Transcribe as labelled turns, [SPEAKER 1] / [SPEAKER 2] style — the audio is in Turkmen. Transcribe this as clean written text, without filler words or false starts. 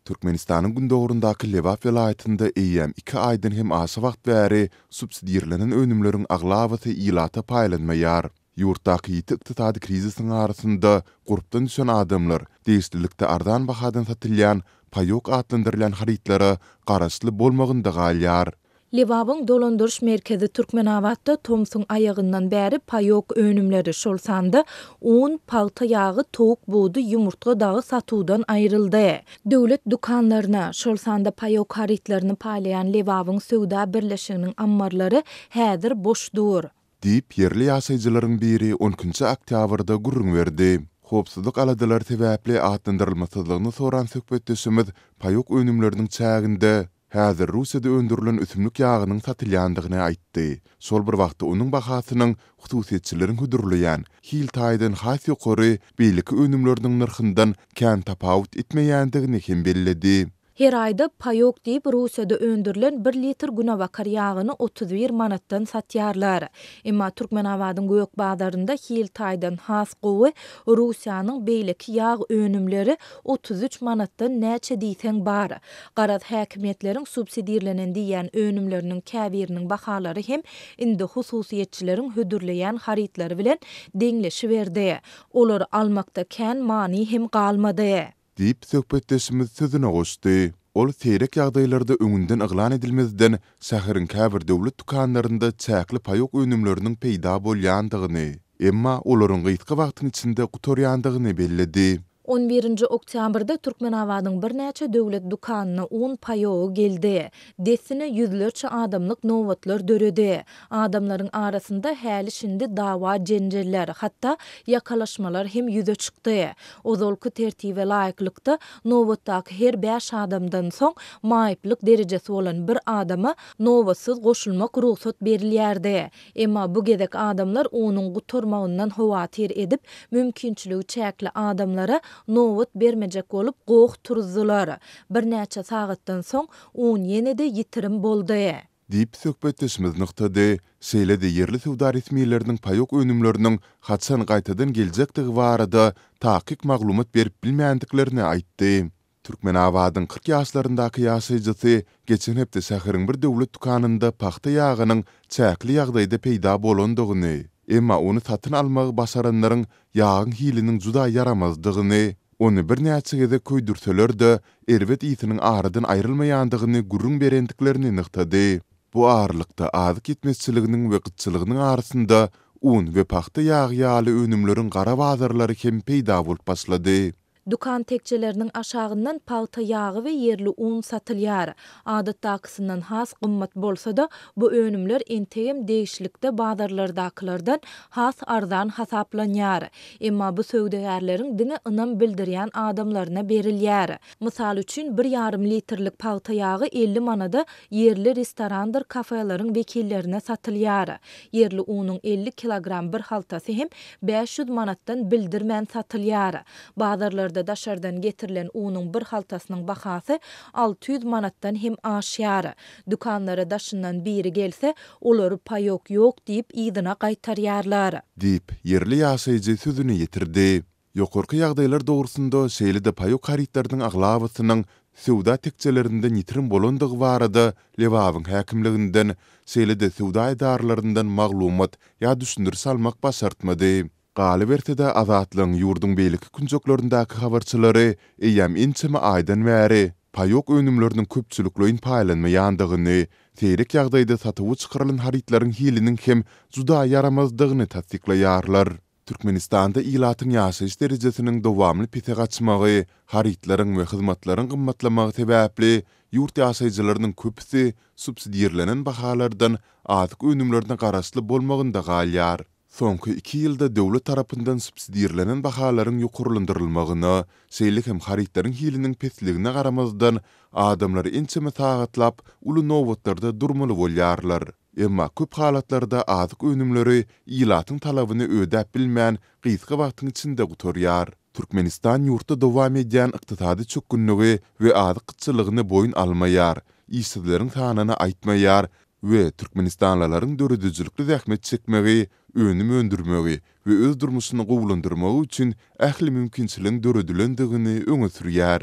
[SPEAKER 1] Türkmenistanyň gündogurundaky Lewap welaýatynda eýýäm 2 aýdan hem asy wagt bäri subsidiýerlenen önümleriň aglawaty ýylata paýlanmaýar. Ýurtdaky ýiti-iqtisady krizisiň arasynda gurupdan düşen adamlar deýişlikde ardan bahadan satylýan payok adlandyrylan haritlara garaşly bolmagynda galýar.
[SPEAKER 2] Lewapyň dolandyrş merkezi Türkmenawatda Tomsun ayagyndan bäri payok önümleri şolsanda un, palta ýagy, towuk buğdy, ýumurtga dagy satuwdan aýryldy. Döwlet dukanlaryna şolsanda payok haritlaryny paýlayan Lewapyň söwda birleşiginiň ammarlary häzir boşdur.
[SPEAKER 1] Diýip yerli ýasaýjylaryň biri 10-njy oktýabrda gurrun berdi. Hopsuzlyk aladalar sebäpli atlandyrylmasydlygyny soran söhbetdeşimiz payok önümleriniň çäginde häzir Russiýada öndürilen üsümlik ýagynyň satylýandygyny aýtdy. Şol bir wagtda onuň bahasynyň hususiýetçileriň hüdürleýän Hiltaýdan has ýokary beýleki önümleriniň narhyndan kän tapawut etmeýändigini hem belledi.
[SPEAKER 2] Her aýda payok diýip Russiýada öndürilen 1 litr günawakar ýagyny 31 manatdan satýarlar. Emma Türkmenawadyň göýük bazarynda Hiltaýdan has gowy Russiýanyň beýleki ýag önümleri 33 manatdan näçe diýsen bar. Garaz häkimetleriň subsidiýerlenen diýen önümleriniň käbiriniň bahalary hem indi hususiýetçileriň hüdürleýän haritlary bilen deňleşiberdi. Olar almakda kän many hem galmady.
[SPEAKER 1] Diýip söhbetdeşimiz sözüne goşdy. Ol seýrek ýagdaýlarda öňünden yglan edilmezden şäheriň käbir döwlet dukanlarynda çäkli payok önümleriniň peýda bolýandygyny, emma olaryň gyýtky wagtyň içinde gutorýandygyny belledi.
[SPEAKER 2] 11-nji oktýabrda Türkmenawadyň bir näçe döwlet dukanyna un payogy geldi. Desine ýüzlerçe adamlyk nowatlar döredi. Adamlaryň arasynda häli şimdi dawa, jenjeller, hatda ýakalaşmalar hem ýüze çykdy. Ozolky tertibe laýyklykda nowatdaky her 5 adamdan soň maýyplyk derejesi bolan bir adama nowasyz goşulmak ruhsat berilýärdi. Emma bu gezek adamlar onuň gutormagyndan howatyr edip mümkinçiligi çäkli adamlara nowat bermejek bolup goýuk turdular. Bir näçe sagatdan soň un ýene-de ýitirim boldy.
[SPEAKER 1] Diýip söhbetdeşimiz nykdy. Şeýle-de yerli sowda resmiýetleriniň payok önümleriniň haçan gaýtadan geljekdigi barada taýyk maglumat berip bilmeýändiklerini aýtdy. Türkmenawadyň 40 ýaşlaryndaky ýaşaýjysy geçen hepde şäheriň bir döwlet dukanynda paxta ýagynyň çäkli ýagdaýda peýda bolandygyny, emma onu satyn almagy başaranlaryň ýagyň hiliniň juda yaramazdygyny, onu bir näçe gede köýdürseler-de erwet ýitiniň aradan aýrylmaýandygyny gurrun berendiklerini nyktady. Bu ağırlykda azyk etmezçiliginiň we gytçylygynyň arasynda un we paxta ýagy ýaly önümleriň gara bazarlary hem peýda bolup başlady.
[SPEAKER 2] Dukan tekçelerinin aşağından palta yağı ve yerli un satılýar. Adatdakysyndan has gymmat bolsa da bu önümler entegem değişlikde bazarlardakylardan has arzan hasaplanýar. Emma bu söwdegärleriň diňe ynam bildirýän adamlaryna berilýär. Mysal üçin 1,5 litrlik palta yağı 50 manada yerli restorandyr, kafelaryň wekillerine satylýar. Yerli unyň 50 kilogram bir haltasy hem 500 manatdan bildirmän satylýar. Bazarlar daşardan getirilen unyň bir haltasynyň bahasy 600 manatdan hem aşýar. Dukanlara daşyndan biri gelse, olary payok ýok diýip ýygyna gaýtarýarlar.
[SPEAKER 1] Diýip yerli ýaşaýjy sözüni ýetirdi. Ýokarky ýagdaýlar dogrusynda şeýle-de payok haritlarynyň aglawasynyň sowda tekçelerinden ýitirim bolandygy barada Lewapyň häkimliginden şeýle-de sowda edarlaryndan maglumat ýa düşündir salmak başartmady. Galy bertede azatlyň ýurdun beýleki künjeklerindäki habarçylary eýýäm inçeme aýdan bäri payok önümleriniň köpçülikleýin paýlanmaýandygyny, seýrek ýagdaýda satywy çykarylan haritlaryň hiliniň hem juda yaramazdygyny tasdiklaýarlar. Türkmenistanda ýylatyň ýaşaýyş derejesiniň dowamly pite gaçmagy, haritlaryň we hyzmatlaryň gymmatlamagy sebäpli ýurt ýaşaýjylarynyň köpüsi subsidiýerlenen bahalardan azyk önümlerine garaşly bolmagynda galýar. Soňky 2 ýylda döwlet tarapyndan subsidiýerlenen bahalaryň ýokurlandyrylmagyna, şeýle hem haritlaryň hiliniň pesligine garamazdan adamlar ençeme tagatlap uly nowatlarda durmaly bolýarlar. Emma köp halatlarda azyk önümleri ýylatyň talabyny ödäp bilmän gysga wagtyň içinde gutorýar. Türkmenistan ýurtda dowam edýän ykdysady çökünligi we azyk gytçylygyny boyun almaýar, işsizleriň sanyny aýtmaýar we Türkmenistanlaryň döredüjülükli zähmet çekmegi, önüm öndürmegi we öz durmuşyny gowlandyrmagy üçin ähli mümkinçiligiň döredülendigini öňe sürýär.